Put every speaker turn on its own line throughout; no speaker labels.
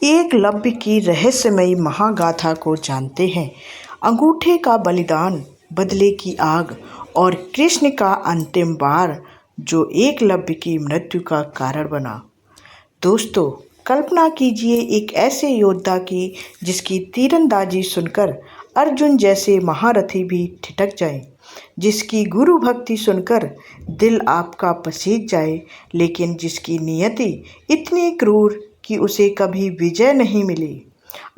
एकलव्य की रहस्यमयी महागाथा को जानते हैं। अंगूठे का बलिदान, बदले की आग और कृष्ण का अंतिम वार जो एकलव्य की मृत्यु का कारण बना। दोस्तों, कल्पना कीजिए एक ऐसे योद्धा की जिसकी तीरंदाजी सुनकर अर्जुन जैसे महारथी भी ठिठक जाए, जिसकी गुरु भक्ति सुनकर दिल आपका पसीज जाए, लेकिन जिसकी नियति इतनी क्रूर कि उसे कभी विजय नहीं मिली।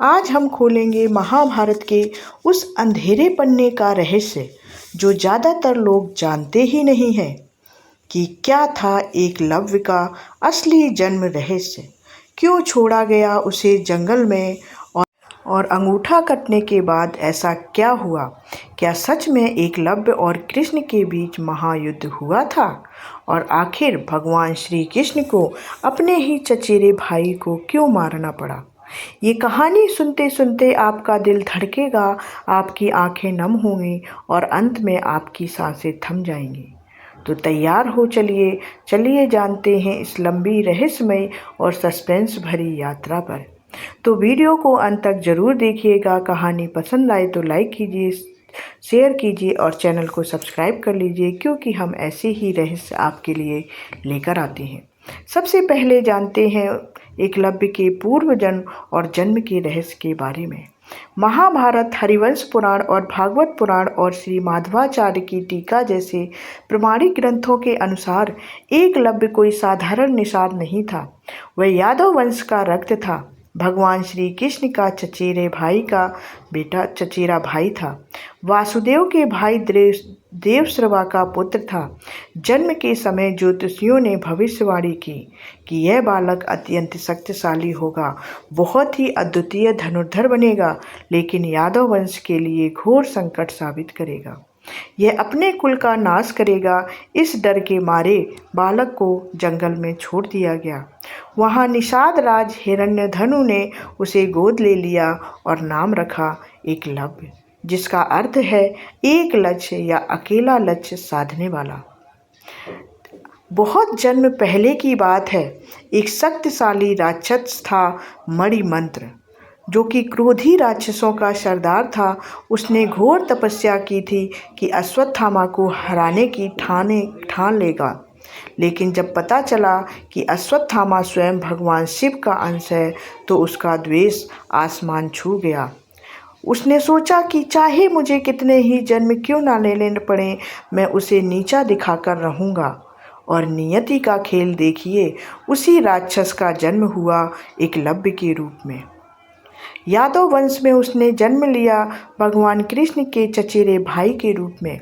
आज हम खोलेंगे महाभारत के उस अंधेरे पन्ने का रहस्य जो ज़्यादातर लोग जानते ही नहीं हैं कि क्या था एकलव्य का असली जन्म रहस्य, क्यों छोड़ा गया उसे जंगल में और अंगूठा कटने के बाद ऐसा क्या हुआ। क्या सच में एकलव्य और कृष्ण के बीच महायुद्ध हुआ था, और आखिर भगवान श्री कृष्ण को अपने ही चचेरे भाई को क्यों मारना पड़ा। ये कहानी सुनते सुनते आपका दिल धड़केगा, आपकी आंखें नम होंगी और अंत में आपकी सांसें थम जाएंगी। तो तैयार हो, चलिए जानते हैं इस लंबी रहस्यमय और सस्पेंस भरी यात्रा पर। तो वीडियो को अंत तक जरूर देखिएगा। कहानी पसंद आए तो लाइक कीजिए, शेयर कीजिए और चैनल को सब्सक्राइब कर लीजिए, क्योंकि हम ऐसे ही रहस्य आपके लिए लेकर आते हैं। सबसे पहले जानते हैं एकलव्य के पूर्व जन्म और जन्म के रहस्य के बारे में। महाभारत, हरिवंश पुराण और भागवत पुराण और श्री माधवाचार्य की टीका जैसे प्रमाणिक ग्रंथों के अनुसार एकलव्य कोई साधारण निषाद नहीं था। वह यादव वंश का रक्त था। भगवान श्री कृष्ण का चचेरा भाई था। वासुदेव के भाई देवश्रवा का पुत्र था। जन्म के समय ज्योतिषियों ने भविष्यवाणी की कि यह बालक अत्यंत शक्तिशाली होगा, बहुत ही अद्वितीय धनुर्धर बनेगा, लेकिन यादव वंश के लिए घोर संकट साबित करेगा। यह अपने कुल का नाश करेगा। इस डर के मारे बालक को जंगल में छोड़ दिया गया। वहाँ निषाद राज हिरण्यधनु ने उसे गोद ले लिया और नाम रखा एकलव्य, जिसका अर्थ है एक लक्ष्य या अकेला लक्ष्य साधने वाला। बहुत जन्म पहले की बात है। एक शक्तिशाली राक्षस था मणिमंत्र, जो कि क्रोधी राक्षसों का सरदार था। उसने घोर तपस्या की थी कि अश्वत्थामा को हराने की ठान लेगा, लेकिन जब पता चला कि अश्वत्थामा स्वयं भगवान शिव का अंश है तो उसका द्वेष आसमान छू गया। उसने सोचा कि चाहे मुझे कितने ही जन्म क्यों ना लेने पड़े, मैं उसे नीचा दिखाकर रहूँगा। और नियति का खेल देखिए, उसी राक्षस का जन्म हुआ एकलव्य के रूप में। यादव वंश में उसने जन्म लिया, भगवान कृष्ण के चचेरे भाई के रूप में।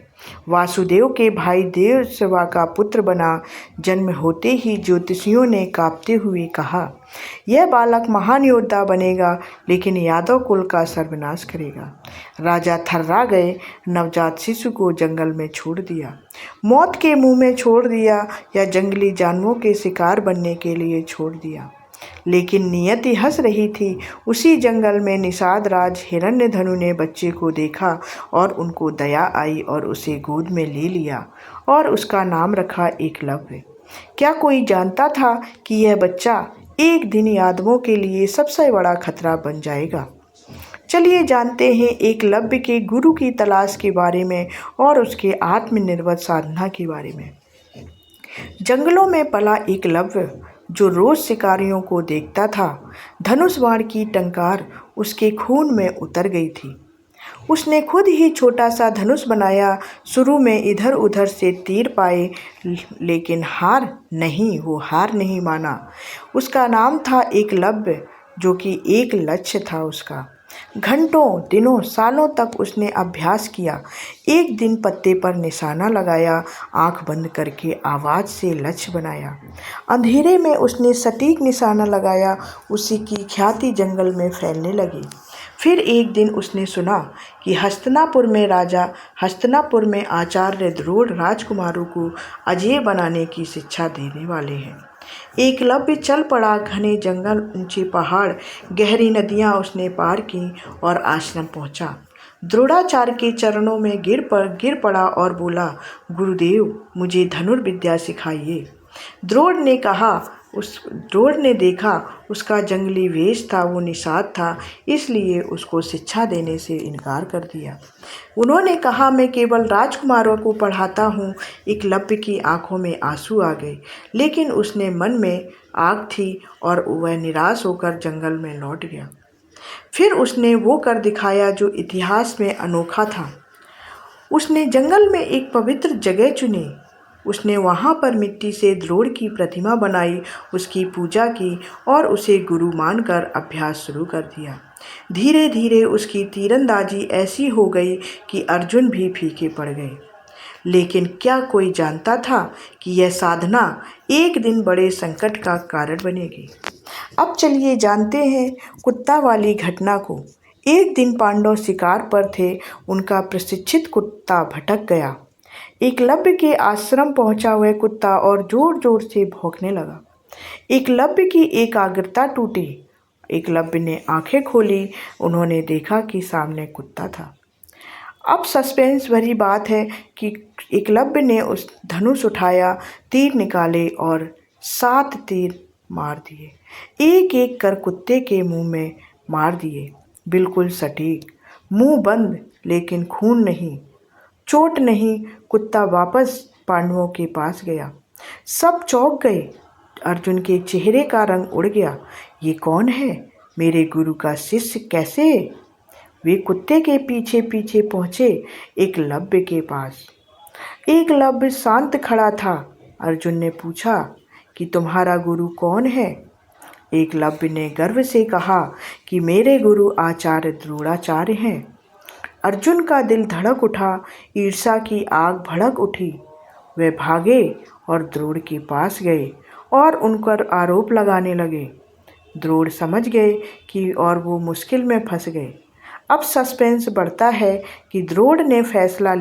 वासुदेव के भाई देवश्रवा का पुत्र बना। जन्म होते ही ज्योतिषियों ने कांपते हुए कहा, यह बालक महान योद्धा बनेगा, लेकिन यादव कुल का सर्वनाश करेगा। राजा थर्रा गए। नवजात शिशु को जंगल में छोड़ दिया, मौत के मुंह में छोड़ दिया, या जंगली जानवरों के शिकार बनने के लिए छोड़ दिया। लेकिन नियति हंस रही थी। उसी जंगल में निषाद राज हिरण्यधनु ने बच्चे को देखा और उनको दया आई और उसे गोद में ले लिया और उसका नाम रखा एकलव्य। क्या कोई जानता था कि यह बच्चा एक दिन यादवों के लिए सबसे बड़ा खतरा बन जाएगा। चलिए जानते हैं एकलव्य के गुरु की तलाश के बारे में और उसके आत्मनिर्भर साधना के बारे में। जंगलों में पला एकलव्य, जो रोज शिकारियों को देखता था, धनुष बाण की टंकार उसके खून में उतर गई थी। उसने खुद ही छोटा सा धनुष बनाया। शुरू में इधर उधर से तीर पाए, लेकिन वो हार नहीं माना। उसका नाम था एकलव्य, जो कि एक लक्ष्य था उसका। घंटों, दिनों, सालों तक उसने अभ्यास किया। एक दिन पत्ते पर निशाना लगाया, आंख बंद करके आवाज़ से लक्ष्य बनाया। अंधेरे में उसने सटीक निशाना लगाया। उसी की ख्याति जंगल में फैलने लगी। फिर एक दिन उसने सुना कि हस्तिनापुर में आचार्य द्रोण राजकुमारों को अजेय बनाने की शिक्षा देने वाले हैं। एकलव्य चल पड़ा। घने जंगल, ऊंचे पहाड़, गहरी नदियां उसने पार की और आश्रम पहुंचा। द्रोणाचार्य के चरणों में गिर पड़ा और बोला, गुरुदेव, मुझे धनुर्विद्या सिखाइए। द्रोण ने कहा, उस द्रोण ने देखा उसका जंगली वेश था, वो निषाद था, इसलिए उसको शिक्षा देने से इनकार कर दिया। उन्होंने कहा, मैं केवल राजकुमारों को पढ़ाता हूँ। एकलव्य की आंखों में आंसू आ गए, लेकिन उसने मन में आग थी और वह निराश होकर जंगल में लौट गया। फिर उसने वो कर दिखाया जो इतिहास में अनोखा था। उसने जंगल में एक पवित्र जगह चुनी। उसने वहाँ पर मिट्टी से द्रोण की प्रतिमा बनाई, उसकी पूजा की और उसे गुरु मानकर अभ्यास शुरू कर दिया। धीरे धीरे उसकी तीरंदाजी ऐसी हो गई कि अर्जुन भी फीके पड़ गए। लेकिन क्या कोई जानता था कि यह साधना एक दिन बड़े संकट का कारण बनेगी। अब चलिए जानते हैं कुत्ता वाली घटना को। एक दिन पांडव शिकार पर थे। उनका प्रशिक्षित कुत्ता भटक गया। एकलव्य के आश्रम पहुंचा वह कुत्ता और जोर जोर से भौंकने लगा। एकलव्य की एकाग्रता टूटी। एकलव्य ने आंखें खोली। उन्होंने देखा कि सामने कुत्ता था। अब सस्पेंस भरी बात है कि एकलव्य ने उस धनुष उठाया, तीर निकाले और 7 तीर मार दिए। एक एक कर कुत्ते के मुंह में मार दिए, बिल्कुल सटीक। मुंह बंद, लेकिन खून नहीं, चोट नहीं। कुत्ता वापस पांडवों के पास गया। सब चौंक गए। अर्जुन के चेहरे का रंग उड़ गया। ये कौन है? मेरे गुरु का शिष्य कैसे? वे कुत्ते के पीछे पीछे पहुंचे एकलव्य के पास। एकलव्य शांत खड़ा था। अर्जुन ने पूछा कि तुम्हारा गुरु कौन है? एकलव्य ने गर्व से कहा कि मेरे गुरु आचार्य द्रोणाचार्य हैं। अर्जुन का दिल धड़क उठा, ईर्ष्या की आग भड़क उठी। वे भागे और द्रोण के पास गए और उन पर आरोप लगाने लगे। द्रोण समझ गए कि और वो मुश्किल में फंस गए। अब सस्पेंस बढ़ता है कि द्रोण ने फैसला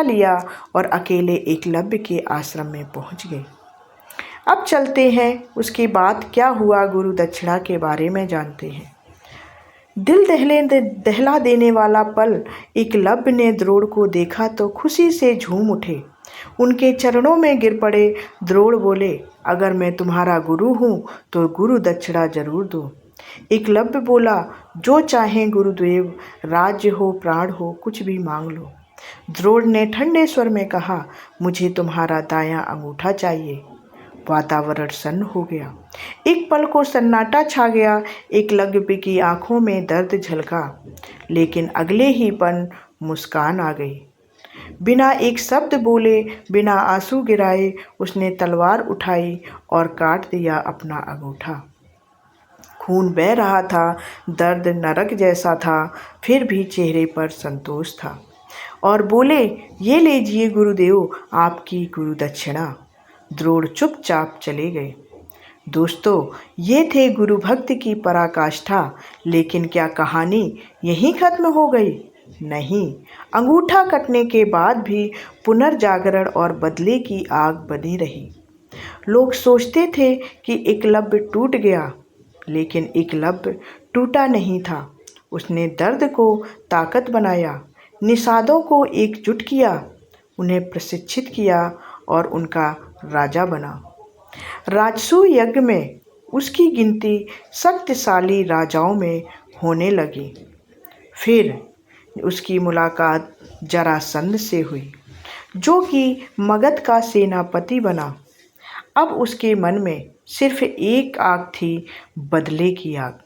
लिया और अकेले एकलव्य के आश्रम में पहुंच गए। अब चलते हैं उसके बाद क्या हुआ, गुरु दक्षिणा के बारे में जानते हैं। दिल दहला देने वाला पल। एकलव्य ने द्रोण को देखा तो खुशी से झूम उठे, उनके चरणों में गिर पड़े। द्रोण बोले, अगर मैं तुम्हारा गुरु हूँ तो गुरु दक्षिणा जरूर दो। एकलव्य बोला, जो चाहें गुरुदेव, राज्य हो, प्राण हो, कुछ भी मांग लो। द्रोण ने ठंडे स्वर में कहा, मुझे तुम्हारा दायां अंगूठा चाहिए। वातावरण सन्न हो गया। एक पल को सन्नाटा छा गया। एकलव्य की आंखों में दर्द झलका, लेकिन अगले ही पल मुस्कान आ गई। बिना एक शब्द बोले, बिना आंसू गिराए, उसने तलवार उठाई और काट दिया अपना अंगूठा। खून बह रहा था, दर्द नरक जैसा था, फिर भी चेहरे पर संतोष था और बोले, ये लीजिए गुरुदेव, आपकी गुरु दक्षिणा। द्रोण चुपचाप चले गए। दोस्तों, ये थे गुरु भक्त की पराकाष्ठा। लेकिन क्या कहानी यहीं खत्म हो गई? नहीं, अंगूठा कटने के बाद भी पुनर्जागरण और बदले की आग बनी रही। लोग सोचते थे कि एकलव्य टूट गया, लेकिन एकलव्य टूटा नहीं था। उसने दर्द को ताकत बनाया, निषादों को एकजुट किया, उन्हें प्रशिक्षित किया और उनका राजा बना। राजसूय यज्ञ में उसकी गिनती शक्तिशाली राजाओं में होने लगी। फिर उसकी मुलाकात जरासंध से हुई, जो कि मगध का सेनापति बना। अब उसके मन में सिर्फ एक आग थी, बदले की आग।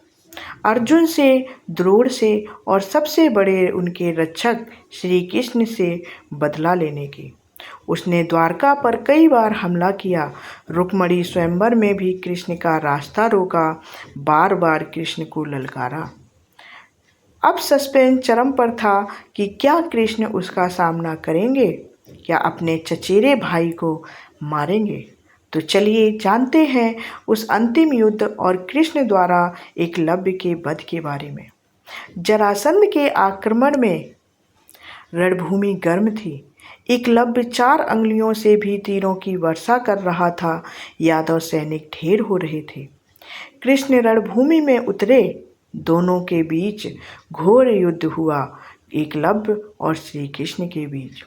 अर्जुन से, द्रोण से और सबसे बड़े उनके रक्षक श्री कृष्ण से बदला लेने की। उसने द्वारका पर कई बार हमला किया। रुक्मणी स्वयंवर में भी कृष्ण का रास्ता रोका, बार बार कृष्ण को ललकारा। अब सस्पेंस चरम पर था कि क्या कृष्ण उसका सामना करेंगे, क्या अपने चचेरे भाई को मारेंगे। तो चलिए जानते हैं उस अंतिम युद्ध और कृष्ण द्वारा एकलव्य के वध के बारे में। जरासंध के आक्रमण में रणभूमि गर्म थी। एकलव्य 4 अंगुलियों से भी तीरों की वर्षा कर रहा था। यादव सैनिक ढेर हो रहे थे। कृष्ण रणभूमि में उतरे। दोनों के बीच घोर युद्ध हुआ, एकलव्य और श्री कृष्ण के बीच।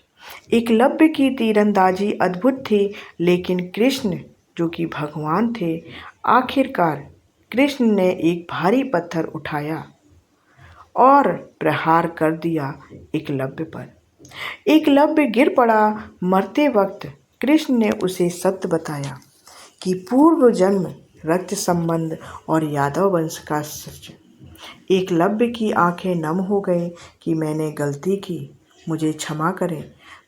एकलव्य की तीरंदाजी अद्भुत थी, लेकिन कृष्ण, जो कि भगवान थे, आखिरकार कृष्ण ने एक भारी पत्थर उठाया और प्रहार कर दिया एकलव्य पर। एकलव्य गिर पड़ा। मरते वक्त कृष्ण ने उसे सत्य बताया कि पूर्व जन्म, रक्त संबंध और यादव वंश का सच। एकलव्य की आंखें नम हो गईं कि मैंने गलती की, मुझे क्षमा करें।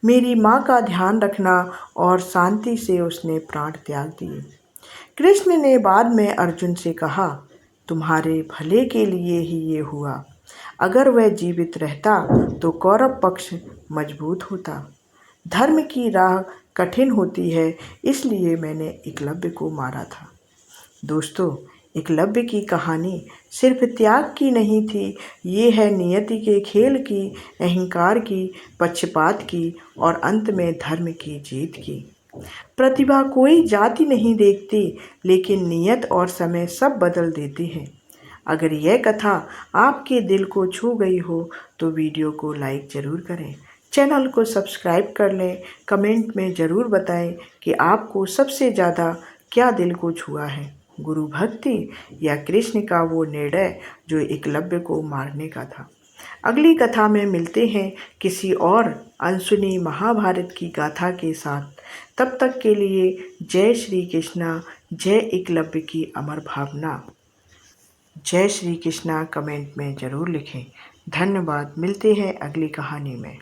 मेरी माँ का ध्यान रखना, और शांति से उसने प्राण त्याग दिए। कृष्ण ने बाद में अर्जुन से कहा, तुम्हारे भले के लिए ही ये हुआ। अगर वह जीवित रहता तो कौरव पक्ष मजबूत होता। धर्म की राह कठिन होती है, इसलिए मैंने एकलव्य को मारा था। दोस्तों, एकलव्य की कहानी सिर्फ त्याग की नहीं थी, ये है नियति के खेल की, अहंकार की, पक्षपात की और अंत में धर्म की जीत की। प्रतिभा कोई जाति नहीं देखती, लेकिन नियत और समय सब बदल देती है। अगर यह कथा आपके दिल को छू गई हो तो वीडियो को लाइक ज़रूर करें, चैनल को सब्सक्राइब कर लें। कमेंट में ज़रूर बताएं कि आपको सबसे ज़्यादा क्या दिल को छुआ है, गुरु भक्ति या कृष्ण का वो निर्णय जो एकलव्य को मारने का था। अगली कथा में मिलते हैं किसी और अनसुनी महाभारत की गाथा के साथ। तब तक के लिए जय श्री कृष्णा, जय एकलव्य की अमर भावना। जय श्री कृष्णा कमेंट में ज़रूर लिखें। धन्यवाद। मिलते हैं अगली कहानी में।